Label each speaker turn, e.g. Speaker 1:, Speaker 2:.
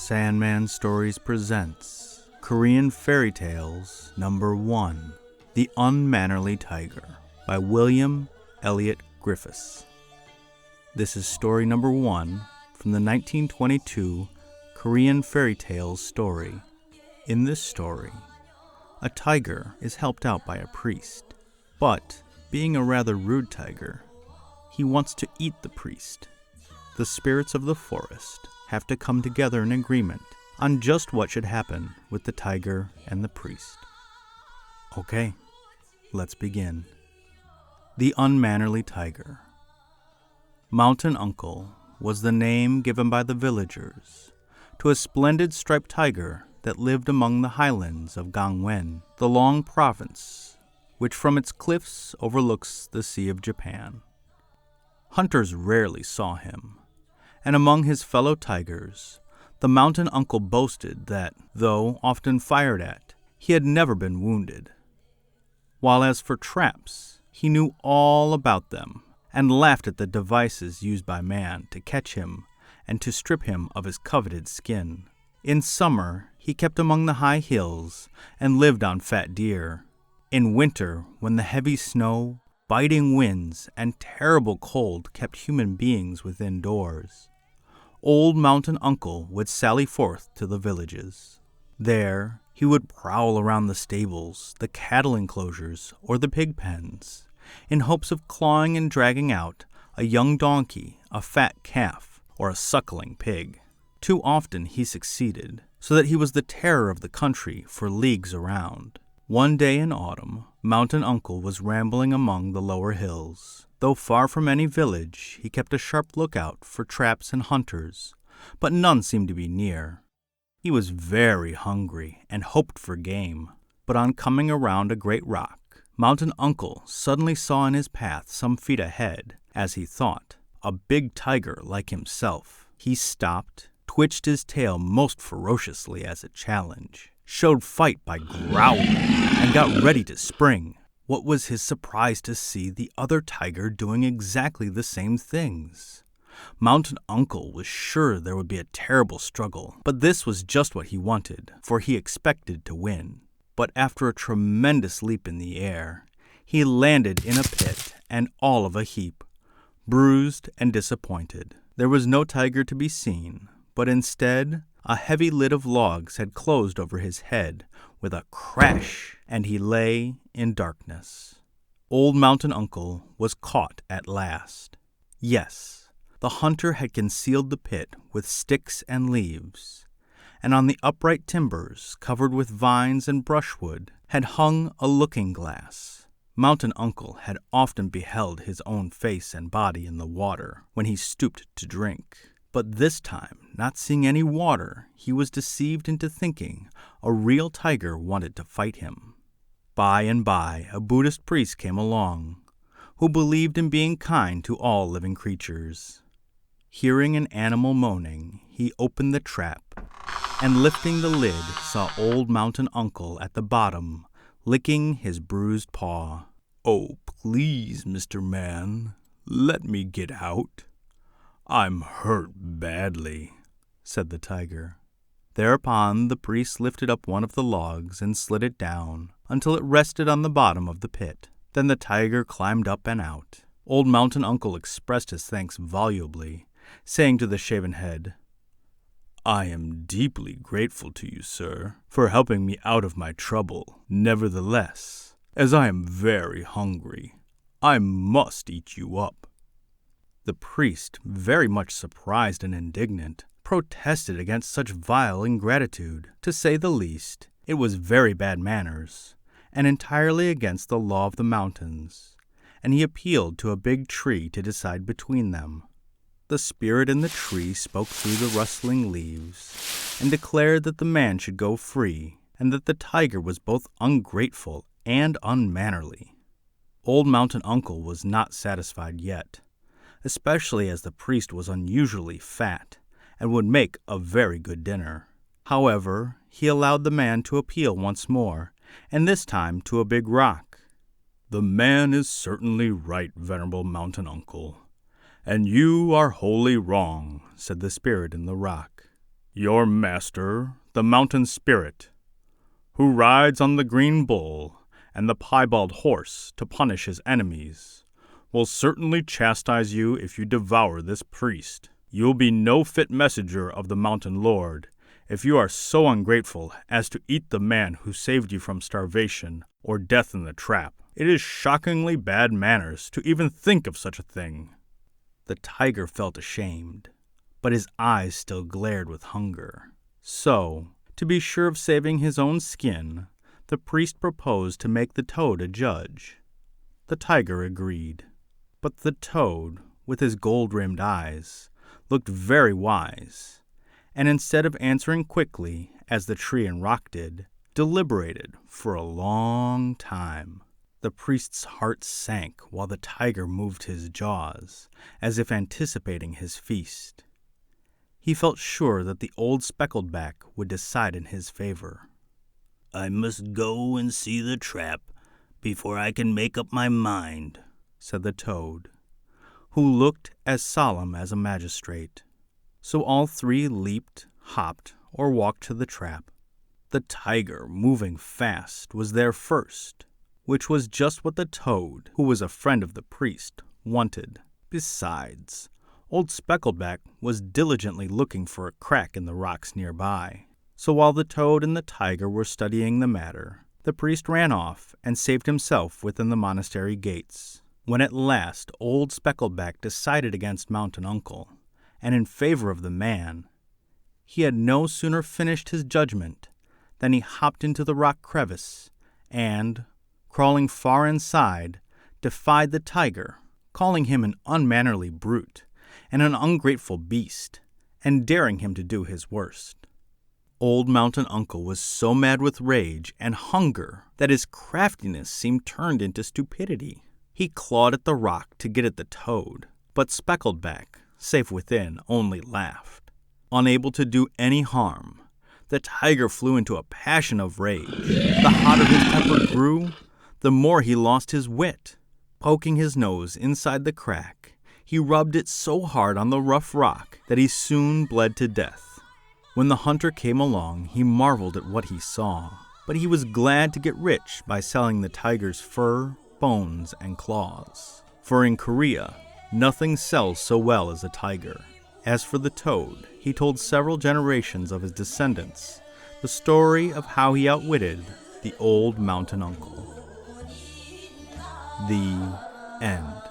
Speaker 1: Sandman Stories presents Korean Fairy Tales Number 1, The Unmannerly Tiger by William Elliot Griffis. This is story number 1 from the 1922 Korean Fairy Tales story. In this story, a tiger is helped out by a priest, but being a rather rude tiger, he wants to eat the priest. The spirits of the forest have to come together in agreement on just what should happen with the tiger and the priest. Okay, let's begin. The Unmannerly Tiger. Mountain Uncle was the name given by the villagers to a splendid striped tiger that lived among the highlands of Gangwon, the long province which from its cliffs overlooks the Sea of Japan. Hunters rarely saw him, and among his fellow tigers, the mountain uncle boasted that, though often fired at, he had never been wounded. While as for traps, he knew all about them and laughed at the devices used by man to catch him and to strip him of his coveted skin. In summer, he kept among the high hills and lived on fat deer. In winter, when the heavy snow, biting winds, and terrible cold kept human beings within doors, old Mountain Uncle would sally forth to the villages. There, he would prowl around the stables, the cattle enclosures, or the pig pens, in hopes of clawing and dragging out a young donkey, a fat calf, or a suckling pig. Too often he succeeded, so that he was the terror of the country for leagues around. One day in autumn, Mountain Uncle was rambling among the lower hills. Though far from any village, he kept a sharp lookout for traps and hunters, but none seemed to be near. He was very hungry and hoped for game, but on coming around a great rock, Mountain Uncle suddenly saw in his path some feet ahead, as he thought, a big tiger like himself. He stopped, twitched his tail most ferociously as a challenge, showed fight by growling, and got ready to spring. What was his surprise to see the other tiger doing exactly the same things. Mountain Uncle was sure there would be a terrible struggle, but this was just what he wanted, for he expected to win. But after a tremendous leap in the air, he landed in a pit and all of a heap, bruised and disappointed. There was no tiger to be seen, but instead, a heavy lid of logs had closed over his head with a crash, and he lay in darkness. Old Mountain Uncle was caught at last. Yes, the hunter had concealed the pit with sticks and leaves, and on the upright timbers, covered with vines and brushwood, had hung a looking-glass. Mountain Uncle had often beheld his own face and body in the water when he stooped to drink. But this time, not seeing any water, he was deceived into thinking a real tiger wanted to fight him. By and by, a Buddhist priest came along, who believed in being kind to all living creatures. Hearing an animal moaning, he opened the trap, and lifting the lid, saw old Mountain Uncle at the bottom, licking his bruised paw. "Oh, please, Mr. Man, let me get out. I'm hurt badly," said the tiger. Thereupon the priest lifted up one of the logs and slid it down until it rested on the bottom of the pit. Then the tiger climbed up and out. Old Mountain Uncle expressed his thanks volubly, saying to the shaven head, "I am deeply grateful to you, sir, for helping me out of my trouble. Nevertheless, as I am very hungry, I must eat you up." The priest, very much surprised and indignant, protested against such vile ingratitude. To say the least, it was very bad manners, and entirely against the law of the mountains, and he appealed to a big tree to decide between them. The spirit in the tree spoke through the rustling leaves, and declared that the man should go free, and that the tiger was both ungrateful and unmannerly. Old Mountain Uncle was not satisfied yet, especially as the priest was unusually fat and would make a very good dinner. However, he allowed the man to appeal once more, and this time to a big rock. "The man is certainly right, venerable Mountain Uncle, and you are wholly wrong," said the spirit in the rock. Your master, the mountain spirit, who rides on the green bull and the piebald horse to punish his enemies, will certainly chastise you if you devour this priest. You'll be no fit messenger of the mountain lord if you are so ungrateful as to eat the man who saved you from starvation or death in the trap. It is shockingly bad manners to even think of such a thing." The tiger felt ashamed, but his eyes still glared with hunger. So, to be sure of saving his own skin, the priest proposed to make the toad a judge. The tiger agreed. But the toad, with his gold-rimmed eyes, looked very wise, and instead of answering quickly, as the tree and rock did, deliberated for a long time. The priest's heart sank while the tiger moved his jaws, as if anticipating his feast. He felt sure that the old speckled back would decide in his favor.
Speaker 2: "I must go and see the trap before I can make up my mind,"
Speaker 1: said the toad, who looked as solemn as a magistrate. So all three leaped, hopped, or walked to the trap. The tiger, moving fast, was there first, which was just what the toad, who was a friend of the priest, wanted. Besides, old Speckleback was diligently looking for a crack in the rocks nearby. So while the toad and the tiger were studying the matter, the priest ran off and saved himself within the monastery gates. When at last old Speckleback decided against Mountain Uncle, and in favor of the man, he had no sooner finished his judgment than he hopped into the rock crevice and, crawling far inside, defied the tiger, calling him an unmannerly brute and an ungrateful beast, and daring him to do his worst. Old Mountain Uncle was so mad with rage and hunger that his craftiness seemed turned into stupidity. He clawed at the rock to get at the toad, but Speckleback, safe within, only laughed. Unable to do any harm, the tiger flew into a passion of rage. The hotter his temper grew, the more he lost his wit. Poking his nose inside the crack, he rubbed it so hard on the rough rock that he soon bled to death. When the hunter came along, he marveled at what he saw, but he was glad to get rich by selling the tiger's fur, bones, and claws. For in Korea, nothing sells so well as a tiger. As for the toad, he told several generations of his descendants the story of how he outwitted the old Mountain Uncle. The end.